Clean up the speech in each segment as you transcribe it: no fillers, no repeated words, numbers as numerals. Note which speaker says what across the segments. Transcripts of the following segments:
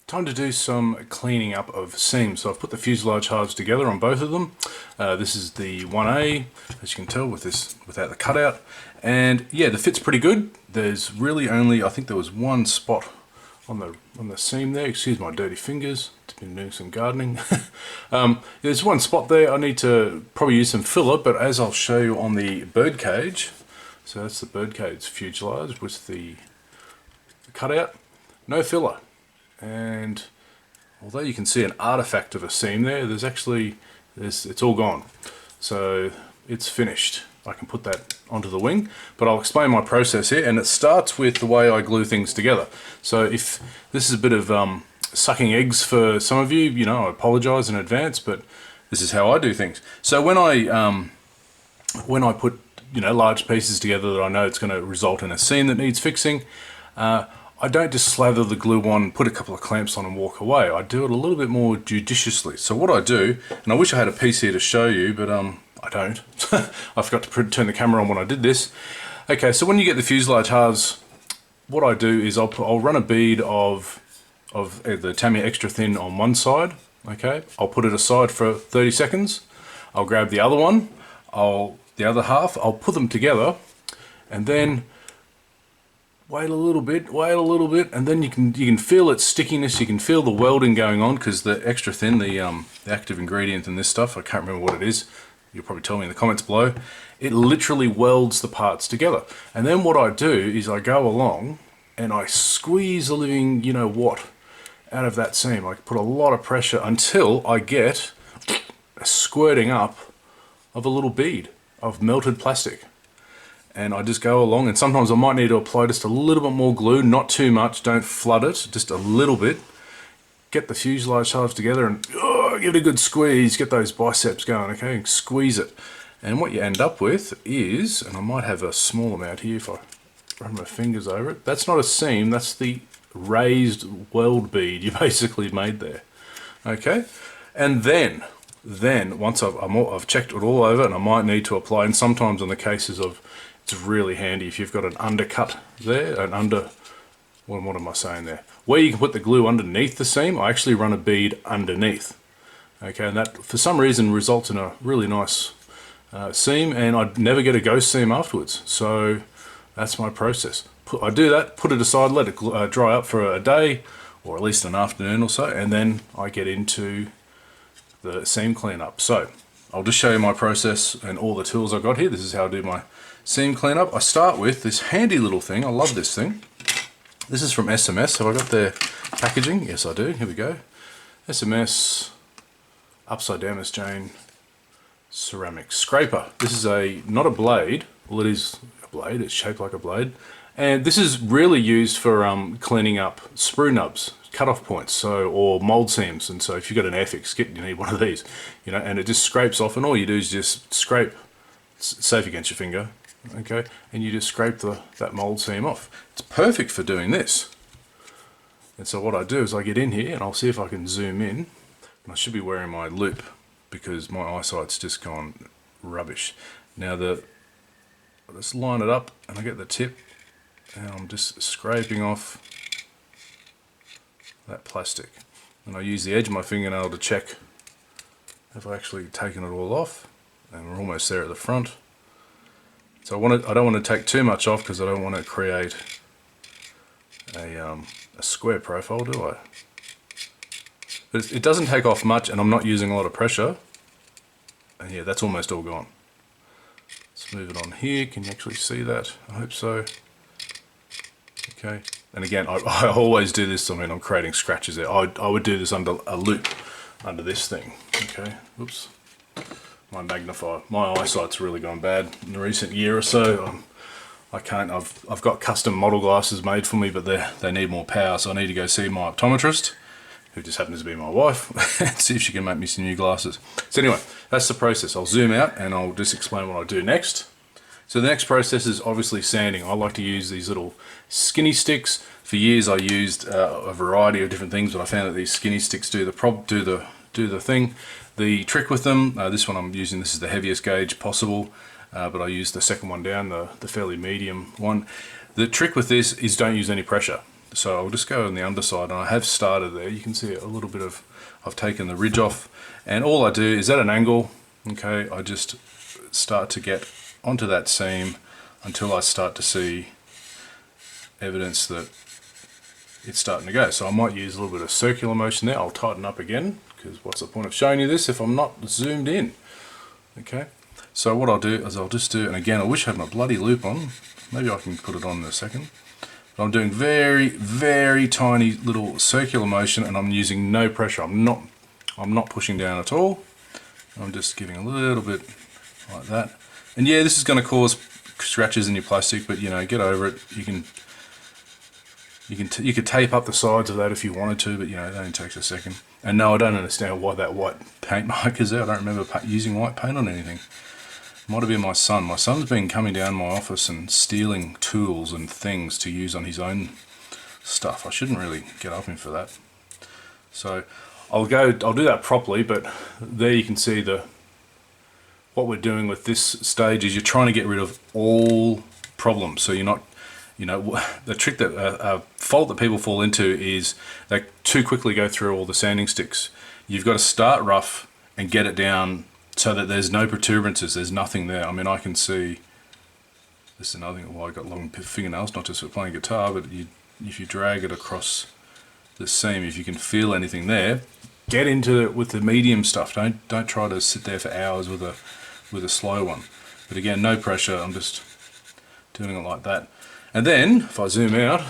Speaker 1: Time to do some cleaning up of seams. So I've put the fuselage halves together on both of them. This is the 1A, as you can tell, with this without the cutout. And yeah, the fit's pretty good. There's really only, I think there was one spot on the seam there. Excuse my dirty fingers. I've been doing some gardening. There's one spot there. I need to probably use some filler, but as I'll show you on the birdcage, so that's the birdcage fuselage with the cutout, no filler. And although you can see an artifact of a seam there, there's actually, it's all gone. So it's finished. I can put that onto the wing, but I'll explain my process here, and it starts with the way I glue things together. So if this is a bit of sucking eggs for some of you, I apologize in advance, but this is how I do things. So when I put large pieces together that I know it's going to result in a seam that needs fixing, I don't just slather the glue on, put a couple of clamps on and walk away. I do it a little bit more judiciously. So what I do, and I wish I had a piece here to show you, but I don't. I forgot to turn the camera on when I did this. Okay, so when you get the fuselage halves, what I do is I'll run a bead of the Tamiya extra thin on one side. Okay, I'll put it aside for 30 seconds. I'll grab the other one, the other half, I'll put them together, and then wait a little bit, and then you can feel its stickiness. You can feel the welding going on because the extra thin, the active ingredient in this stuff, I can't remember what it is. You'll probably tell me in the comments below. It literally welds the parts together. And then what I do is I go along and I squeeze a living, what, out of that seam. I put a lot of pressure until I get a squirting up of a little bead of melted plastic. And I just go along, and sometimes I might need to apply just a little bit more glue, not too much, don't flood it, just a little bit. Get the fuselage halves together and give it a good squeeze, get those biceps going, okay, and squeeze it. And what you end up with is, and I might have a small amount here if I run my fingers over it, that's not a seam, that's the raised weld bead you basically made there, okay? And then once I've checked it all over, and I might need to apply, and sometimes in the cases of, it's really handy if you've got an undercut there, what am I saying there? Where you can put the glue underneath the seam, I actually run a bead underneath. Okay, and that for some reason results in a really nice seam, and I'd never get a ghost seam afterwards. So that's my process. I do that, put it aside, let it dry up for a day, or at least an afternoon or so, and then I get into the seam cleanup. So I'll just show you my process and all the tools I've got here. This is how I do my seam cleanup. I start with this handy little thing. I love this thing. This is from SMS. Have I got their packaging? Yes, I do. Here we go. SMS upside down as Jane ceramic scraper. This is not a blade. Well, it is a blade. It's shaped like a blade. And this is really used for cleaning up sprue nubs, cut-off points, or mold seams. And so if you've got an airfix kit, you need one of these, and it just scrapes off, and all you do is just scrape. It's safe against your finger. Okay, and you just scrape that mold seam off. It's perfect for doing this. And so what I do is I get in here and I'll see if I can zoom in. And I should be wearing my loop because my eyesight's just gone rubbish. Now I just line it up and I get the tip and I'm just scraping off that plastic. And I use the edge of my fingernail to check if I've actually taken it all off. And we're almost there at the front. So I don't want to take too much off because I don't want to create a square profile, do I? But it doesn't take off much, and I'm not using a lot of pressure. And yeah, that's almost all gone. Let's move it on here. Can you actually see that? I hope so. Okay. And again, I always do this. I mean, I'm creating scratches there. I would do this under a loop under this thing. Okay. Oops. My magnifier, my eyesight's really gone bad in the recent year or so. I can't. I've got custom model glasses made for me, but they need more power, so I need to go see my optometrist, who just happens to be my wife, and see if she can make me some new glasses. So anyway, that's the process. I'll zoom out and I'll just explain what I do next. So the next process is obviously sanding. I like to use these little skinny sticks. For years I used a variety of different things, but I found that these skinny sticks do the thing. The trick with them, this one I'm using, this is the heaviest gauge possible, but I use the second one down, the fairly medium one. The trick with this is don't use any pressure. So I'll just go on the underside, and I have started there. You can see a little bit of, I've taken the ridge off, and all I do is at an angle, okay, I just start to get onto that seam until I start to see evidence that it's starting to go. So I might use a little bit of circular motion there. I'll tighten up again, because what's the point of showing you this if I'm not zoomed in? Okay, so what I'll do is I'll just do, and again I wish I had my bloody loop on, maybe I can put it on in a second. But I'm doing very, very tiny little circular motion, and I'm using no pressure. I'm not pushing down at all. I'm just giving a little bit like that. And yeah, this is going to cause scratches in your plastic, but you know, get over it. You could tape up the sides of that if you wanted to, but you know, it only takes a second. And no, I don't understand why that white paint mark is there. I don't remember using white paint on anything. Might have been my son. My son's been coming down my office and stealing tools and things to use on his own stuff. I shouldn't really get up him for that. So I'll do that properly, but there you can see what we're doing with this stage is you're trying to get rid of all problems. So you're not, you know, the trick that a fault that people fall into is they too quickly go through all the sanding sticks. You've got to start rough and get it down so that there's no protuberances, there's nothing there. I mean, I can see, this is another thing why I got long fingernails, not just for playing guitar, but if you drag it across the seam, if you can feel anything there, get into it with the medium stuff. Don't try to sit there for hours with a slow one. But again, no pressure, I'm just doing it like that. And then, if I zoom out,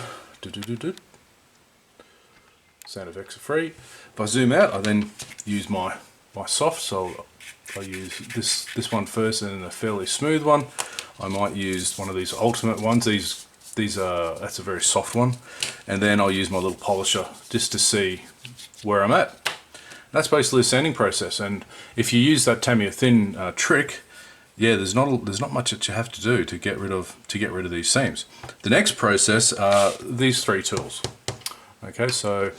Speaker 1: sound effects are free. If I zoom out, I then use my soft, so I use this one first and then a fairly smooth one. I might use one of these ultimate ones. These are, that's a very soft one. And then I'll use my little polisher just to see where I'm at. That's basically a sanding process. And if you use that Tamiya thin trick, yeah, there's not much that you have to do to get rid of these seams. The next process are these three tools. Okay, so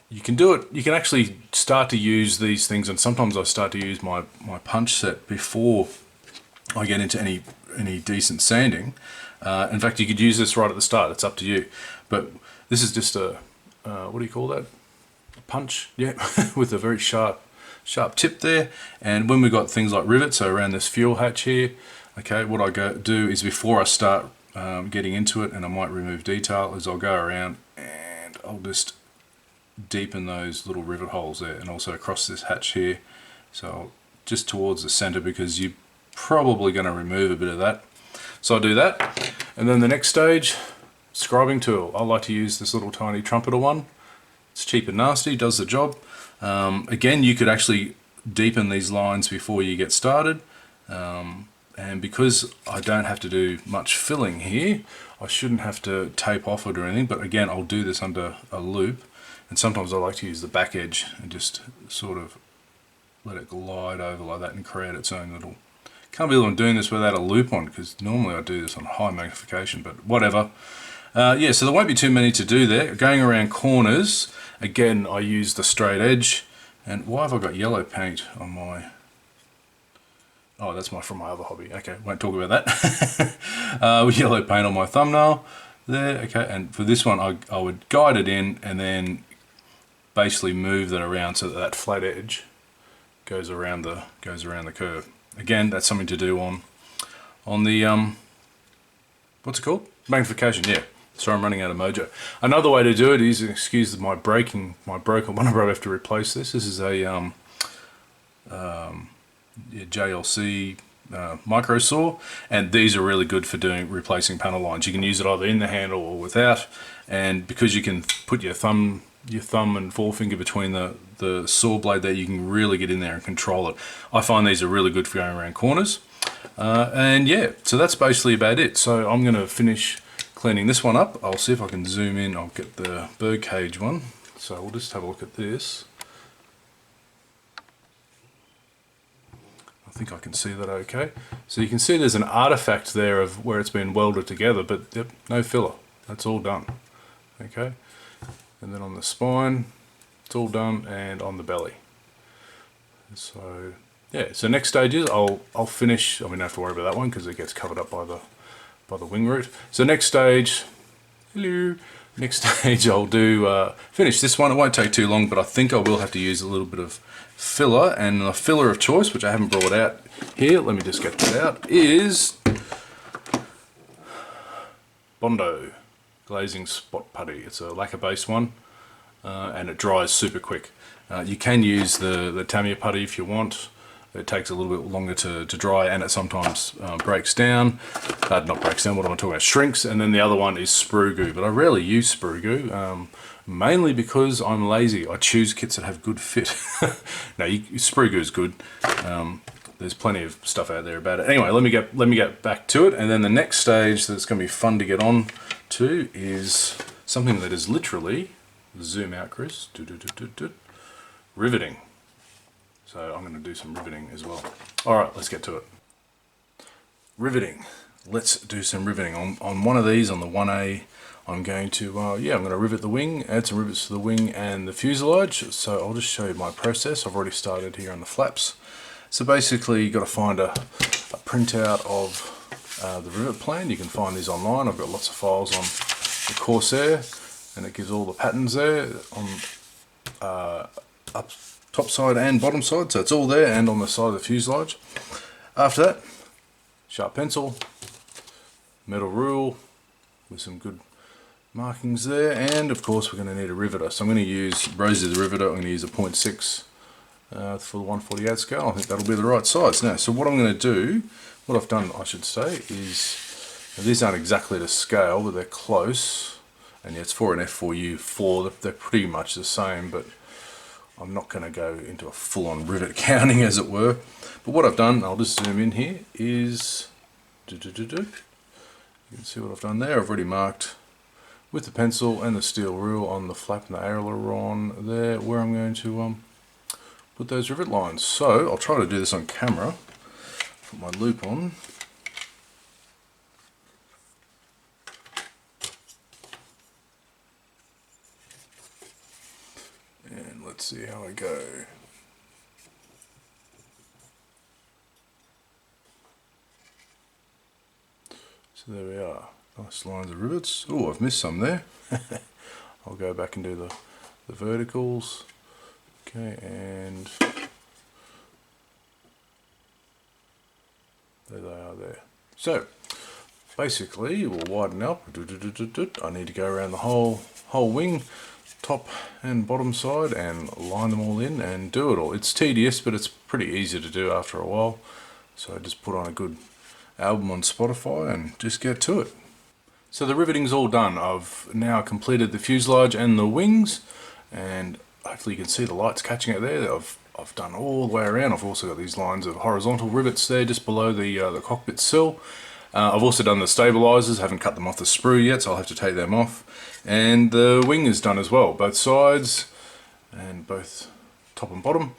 Speaker 1: you can do it. You can actually start to use these things, and sometimes I start to use my punch set before I get into any decent sanding. In fact, you could use this right at the start. It's up to you. But this is just a what do you call that? A punch, yeah, with a very sharp tip there. And when we've got things like rivets, so around this fuel hatch here, okay, what I do is before I start getting into it, and I might remove detail, is I'll go around and I'll just deepen those little rivet holes there, and also across this hatch here, so just towards the center, because you're probably going to remove a bit of that. So I do that, and then the next stage, scribing tool. I like to use this little tiny trumpeter one. It's cheap and nasty, does the job. Again, you could actually deepen these lines before you get started, and because I don't have to do much filling here, I shouldn't have to tape off it or anything, but again, I'll do this under a loop. And sometimes I like to use the back edge and just sort of let it glide over like that and create its own little... Can't believe I'm doing this without a loop on, because normally I do this on high magnification, but whatever. Yeah, so there won't be too many to do there. Going around corners, again, I use the straight edge. And why have I got yellow paint on my... Oh, that's from my other hobby. Okay, won't talk about that. With yellow paint on my thumbnail there. Okay, and for this one, I would guide it in and then basically move that around so that flat edge goes around the curve. Again, that's something to do on the what's it called? Magnification. Yeah. Sorry, I'm running out of mojo. Another way to do it is, excuse my broken one. I have to replace this. This is a JLC micro saw, and these are really good for replacing panel lines. You can use it either in the handle or without, and because you can put your thumb and forefinger between the saw blade there, you can really get in there and control it. I find these are really good for going around corners. And yeah, so that's basically about it. So I'm going to finish cleaning this one up. I'll see if I can zoom in. I'll get the birdcage one. So we'll just have a look at this. I think I can see that okay. So you can see there's an artifact there of where it's been welded together, but yep, no filler. That's all done. Okay. And then on the spine, it's all done, and on the belly. So yeah, so next stage is I'll finish. I mean, don't have to worry about that one because it gets covered up by the wing root. So next stage, hello. Next stage I'll do, finish this one. It won't take too long, but I think I will have to use a little bit of filler, and the filler of choice, which I haven't brought out here, let me just get that out, is Bondo Glazing Spot Putty. It's a lacquer based one, and it dries super quick. You can use the Tamiya putty if you want. It takes a little bit longer to dry, and it sometimes breaks down. Not breaks down, what am I talking about? Shrinks. And then the other one is sprue goo, but I rarely use sprue goo, mainly because I'm lazy. I choose kits that have good fit. No, sprue goo is good. There's plenty of stuff out there about it. Anyway, let me get back to it, and then the next stage that's going to be fun to get on to is something that is literally, zoom out, Chris, riveting. So I'm going to do some riveting as well. All right, let's get to it. Riveting. Let's do some riveting. On one of these, on the 1A, I'm going to, I'm going to rivet the wing, add some rivets to the wing and the fuselage. So I'll just show you my process. I've already started here on the flaps. So basically, you've got to find a printout of the rivet plan. You can find these online. I've got lots of files on the Corsair, and it gives all the patterns there on up top side and bottom side, so it's all there, and on the side of the fuselage. After that, sharp pencil, metal rule with some good markings there, and of course we're going to need a riveter. So I'm going to use Rosie the riveter. I'm going to use a 0.6 for the 148 scale. I think that'll be the right size. Now, so what I'm going to do, what I've done I should say, is these aren't exactly to scale, but they're close, and yeah, it's for an F4U4. They're pretty much the same, but I'm not going to go into a full-on rivet counting, as it were. But what I've done, I'll just zoom in here, is... You can see what I've done there. I've already marked with the pencil and the steel rule on the flap and the aileron there, where I'm going to put those rivet lines. So I'll try to do this on camera. Put my loop on. And let's see how I go. So there we are. Nice lines of rivets. Oh, I've missed some there. I'll go back and do the verticals. Okay, and there they are there. So basically we'll widen up. I need to go around the whole wing, top and bottom side, and line them all in and do it all. It's tedious, but it's pretty easy to do after a while. So I just put on a good album on Spotify and just get to it. So the riveting's all done. I've now completed the fuselage and the wings, and hopefully you can see the lights catching it there. I've done all the way around. I've also got these lines of horizontal rivets there just below the cockpit sill. I've also done the stabilizers, haven't cut them off the sprue yet, so I'll have to take them off. And the wing is done as well, both sides and both top and bottom.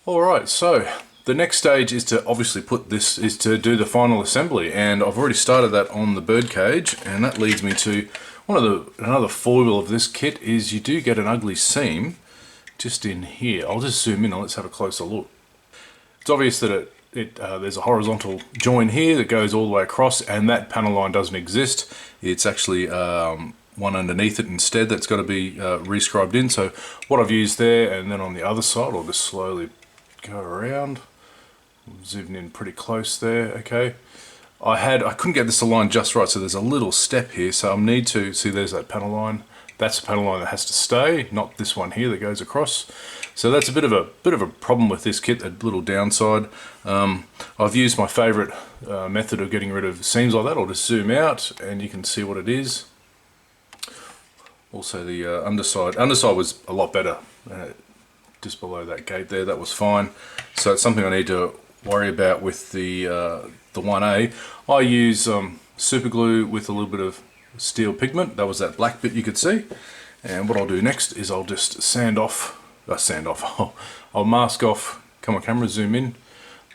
Speaker 1: Alright, so the next stage is to obviously do the final assembly, and I've already started that on the bird cage, and that leads me to another foible of this kit is you do get an ugly seam just in here. I'll just zoom in and let's have a closer look. It's obvious that there's a horizontal join here that goes all the way across, and that panel line doesn't exist. It's actually one underneath it instead that's got to be rescribed in. So what I've used there, and then on the other side, I'll just slowly go around. Zooming in pretty close there, okay. I couldn't get this to line just right, so there's a little step here, so I'll need to, see there's that panel line. That's the panel line that has to stay, not this one here that goes across. So that's a bit of a problem with this kit, a little downside. I've used my favourite method of getting rid of seams like that. I'll just zoom out and you can see what it is. Also the underside was a lot better, just below that gate there, that was fine. So it's something I need to worry about with the 1A. I use super glue with a little bit of steel pigment. That was that black bit you could see. And what I'll do next is I'll just I'll mask off, come on camera, zoom in.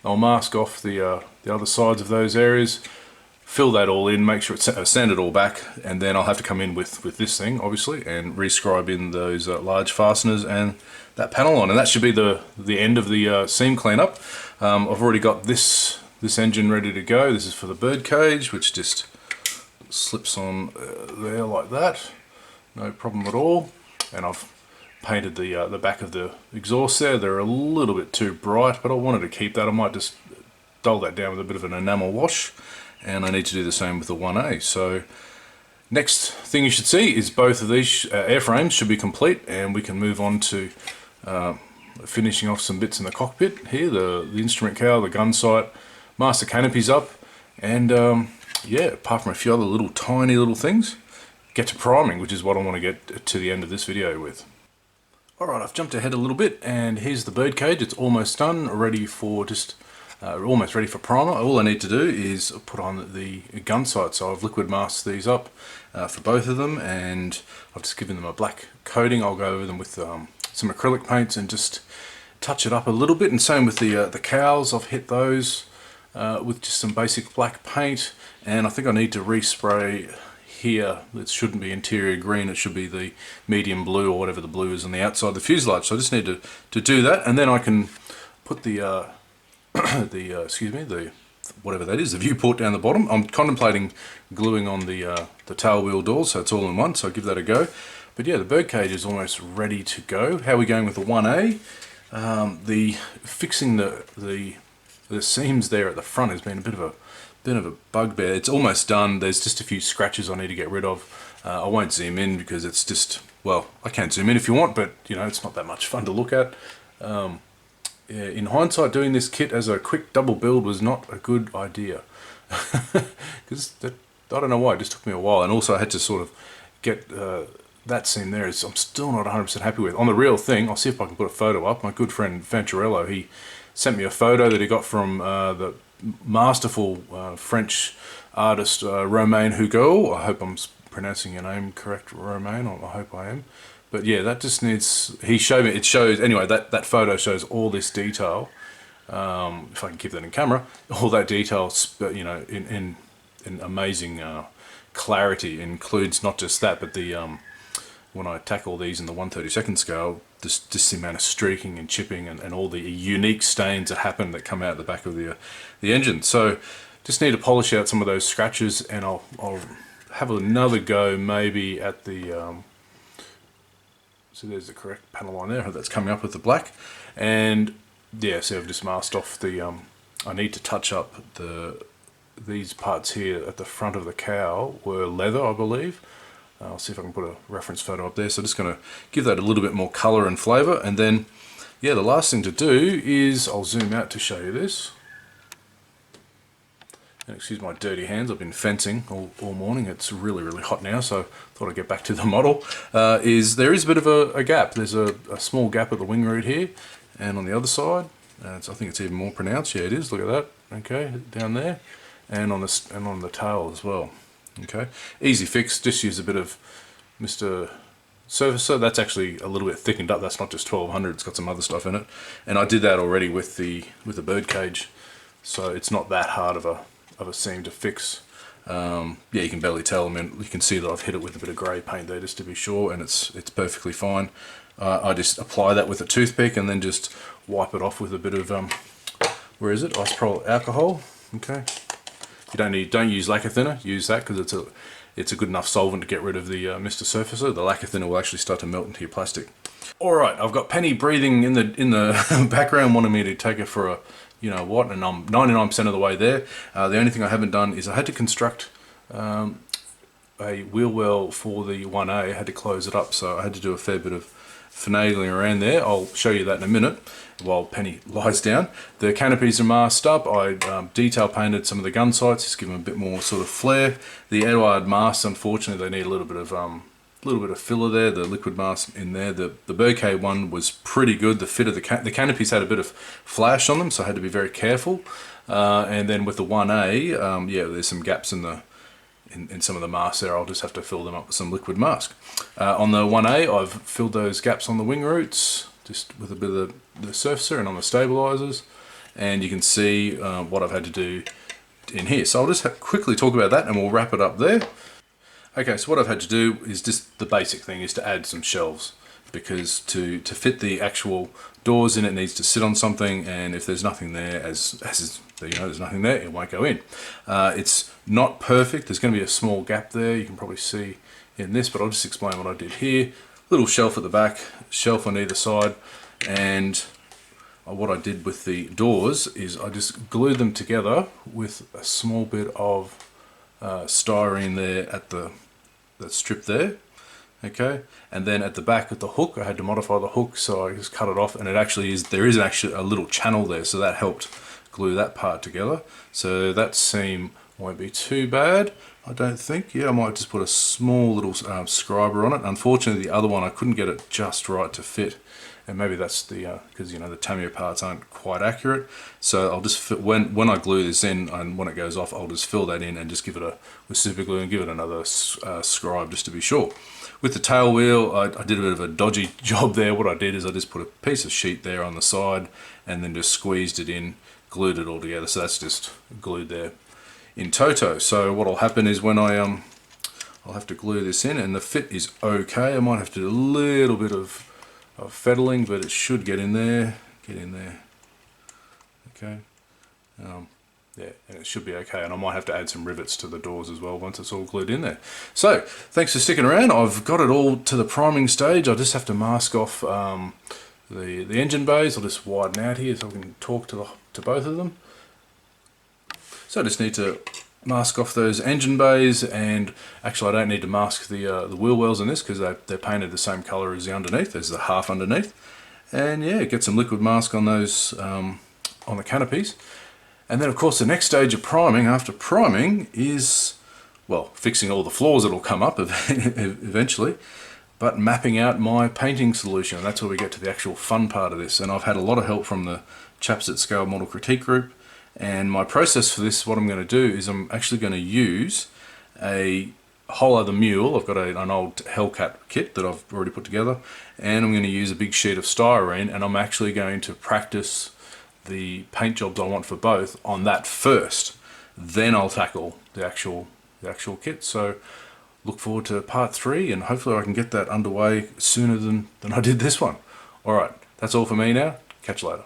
Speaker 1: I'll mask off the other sides of those areas, fill that all in, make sure it's sand it all back, and then I'll have to come in with this thing, obviously, and rescribe in those large fasteners and that panel on, and that should be the end of the seam cleanup. I've already got this engine ready to go. This is for the bird cage, which just slips on there like that. no problem at all. And I've painted the back of the exhaust there. They're a little bit too bright, but I wanted to keep that. I might just dull that down with a bit of an enamel wash, and I need to do the same with the 1A. So next thing you should see is both of these airframes should be complete, and we can move on to finishing off some bits in the cockpit here, the instrument cowl, the gun sight, master canopy's up, and yeah, apart from a few other little tiny little things, get to priming, which is what I want to get to the end of this video with. Alright, I've jumped ahead a little bit, and here's the birdcage. It's almost done, ready for almost ready for primer. All I need to do is put on the gun sight. So I've liquid masked these up for both of them, and I've just given them a black coating. I'll go over them with some acrylic paints and just touch it up a little bit. And same with the cowls. I've hit those with just some basic black paint, and I think I need to respray here. It shouldn't be interior green, it should be the medium blue or whatever the blue is on the outside of the fuselage. So I just need to do that, and then I can put the whatever that is, the viewport down the bottom. I'm contemplating gluing on the tail wheel doors, so it's all in one, so I'll give that a go. But yeah, the birdcage is almost ready to go. How are we going with the 1A? Fixing the seams there at the front has been a bit of a bugbear. It's almost done. There's just a few scratches I need to get rid of. I won't zoom in because it's just, well, I can zoom in if you want, but you know, it's not that much fun to look at. Yeah, in hindsight, doing this kit as a quick double build was not a good idea. Because I don't know why, it just took me a while. And also I had to sort of get that seam there. I'm still not 100% happy with. On the real thing, I'll see if I can put a photo up. My good friend Fancherello, he sent me a photo that he got from the masterful French artist Romain Hugo. I hope I'm pronouncing your name correct, Romain. I hope I am. But yeah, that just needs, he showed me, it shows, anyway, that photo shows all this detail. If I can keep that in camera, all that detail, you know, in amazing clarity. Includes not just that, but the, when I tackle these in the 1/32 scale, just the amount of streaking and chipping and all the unique stains that happen that come out the back of the engine. So just need to polish out some of those scratches, and I'll have another go maybe at the, so there's the correct panel line there that's coming up with the black. And yeah, so I've just masked off the, I need to touch up these parts here at the front of the cowl were leather, I believe. I'll see if I can put a reference photo up there. So just going to give that a little bit more color and flavor. And then, yeah, the last thing to do is, I'll zoom out to show you this. And excuse my dirty hands, I've been fencing all morning. It's really, really hot now, so thought I'd get back to the model. There is a bit of a gap. There's a small gap at the wing root here, and on the other side, I think it's even more pronounced. Yeah, it is. Look at that. Okay, down there, and on the tail as well. Okay, easy fix. Just use a bit of Mr. Surfacer. That's actually a little bit thickened up. That's not just 1200. It's got some other stuff in it, and I did that already with the birdcage, so it's not that hard of a seam to fix. Yeah, you can barely tell. I mean, you can see that I've hit it with a bit of grey paint there just to be sure, and it's perfectly fine. I just apply that with a toothpick and then just wipe it off with a bit of where is it? Isopropyl alcohol. Okay. You don't use lacquer thinner. Use that because it's a good enough solvent to get rid of the Mr. Surfacer. The lacquer thinner will actually start to melt into your plastic. All right, I've got Penny breathing in the background, wanting me to take her for a, you know what, and I'm 99% of the way there. The only thing I haven't done is I had to construct a wheel well for the 1A. I had to close it up, so I had to do a fair bit of finagling around there. I'll show you that in a minute while Penny lies down. The canopies are masked up. I detail painted some of the gun sights, just give them a bit more sort of flair. The Edward masks, unfortunately, they need a little bit of filler there, the liquid mask in there. The birdcage one was pretty good. The fit of the canopies had a bit of flash on them, so I had to be very careful. And then with the 1A, yeah, there's some gaps in some of the masks there. I'll just have to fill them up with some liquid mask. On the 1A, I've filled those gaps on the wing roots, just with a bit of the surfacer and on the stabilizers. And you can see what I've had to do in here. So I'll just quickly talk about that and we'll wrap it up there. Okay, so what I've had to do is just the basic thing is to add some shelves, because to fit the actual doors in, it needs to sit on something, and if there's nothing there, as is, you know, there's nothing there, it won't go in. It's not perfect. There's going to be a small gap there. You can probably see in this, but I'll just explain what I did here. Little shelf at the back, shelf on either side, and what I did with the doors is I just glued them together with a small bit of styrene there at the strip there. Okay, and then at the back at the hook, I had to modify the hook, so I just cut it off, and there is actually a little channel there, so that helped glue that part together. So that seam won't be too bad, I don't think. Yeah, I might just put a small little scriber on it. Unfortunately, the other one I couldn't get it just right to fit, and maybe that's the because the Tamiya parts aren't quite accurate. So I'll just when I glue this in and when it goes off, I'll just fill that in and just give it with super glue and give it another scribe just to be sure. With the tail wheel, I did a bit of a dodgy job there. What I did is I just put a piece of sheet there on the side and then just squeezed it in, glued it all together. So that's just glued there in toto. So what will happen is when I'll have to glue this in, and the fit is okay. I might have to do a little bit of fettling, but it should get in there. Okay. Yeah, and it should be okay, and I might have to add some rivets to the doors as well once it's all glued in there. So, thanks for sticking around. I've got it all to the priming stage. I just have to mask off the engine bays. I'll just widen out here so I can talk to both of them. So I just need to mask off those engine bays, and actually I don't need to mask the wheel wells in this because they're painted the same colour as the underneath. There's the half underneath. And yeah, get some liquid mask on those, on the canopies. And then of course the next stage of priming after priming is, well, fixing all the flaws that'll come up eventually, but mapping out my painting solution. And that's where we get to the actual fun part of this. And I've had a lot of help from the chaps at Scale Model Critique Group. And my process for this, what I'm going to do is I'm actually going to use a whole other mule. I've got an old Hellcat kit that I've already put together, and I'm going to use a big sheet of styrene, and I'm actually going to practice the paint jobs I want for both on that first. Then I'll tackle the actual kit. So look forward to part 3, and hopefully I can get that underway sooner than I did this one. Alright, that's all for me now. Catch you later.